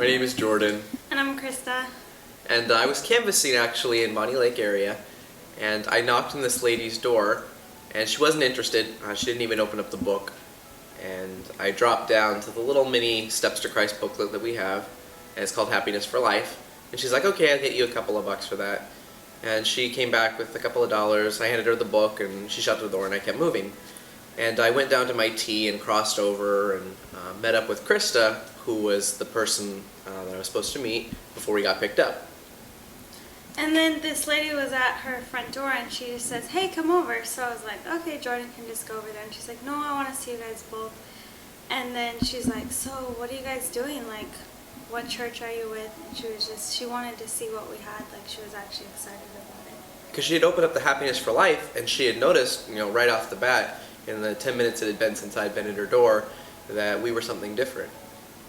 My name is Jordan, And I'm Krista. and I was canvassing actually in Bonnie Lake area, and I knocked on this lady's door, and she wasn't interested. She didn't even open up the book, and I dropped down to the little mini Steps to Christ booklet that we have, and it's called Happiness for Life. And she's like, "Okay, I'll get you a couple of bucks for that." And she came back with a couple of dollars. I handed her the book, and she shut the door, and I kept moving. And I went down to my tea and crossed over and met up with Krista, who was the person that I was supposed to meet before we got picked up. And then this lady was at her front door and she just says, "Hey, come over." So I was like, "Okay, Jordan can just go over there." And she's like, "No, I want to see you guys both." And then she's like, "So what are you guys doing? Like, what church are you with?" And she wanted to see what we had. Like, she was actually excited about it. Because she had opened up the Happiness for Life, and she had noticed, right off the bat, in the 10 minutes it had been since I'd been at her door, that we were something different.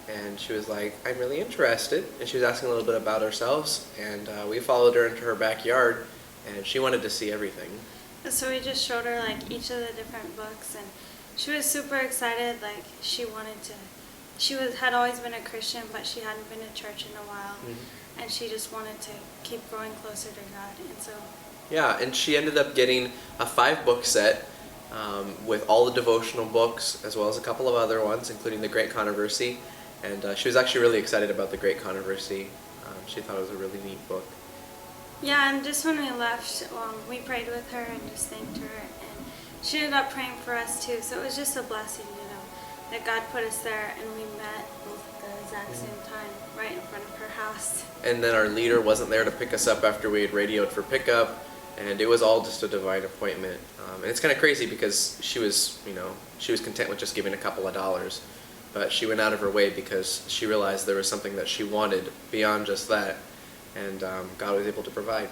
And she was like, "I'm really interested." And she was asking a little bit about ourselves, and we followed her into her backyard, and she wanted to see everything. So we just showed her like each of the different books, and she was super excited. Like, had always been a Christian, but she hadn't been to church in a while, and she just wanted to keep growing closer to God. And so Yeah, and she ended up getting a 5-book set with all the devotional books, as well as a couple of other ones, including The Great Controversy. And she was actually really excited about The Great Controversy. She thought it was a really neat book. yeah, and just when we left, we prayed with her and just thanked her, and she ended up praying for us too. So it was just a blessing, that God put us there, and we met both at the exact same time, right in front of her house. And then our leader wasn't there to pick us up after we had radioed for pickup, and it was all just a divine appointment. And it's kind of crazy because she was content with just giving a couple of dollars, but she went out of her way because she realized there was something that she wanted beyond just that, and God was able to provide.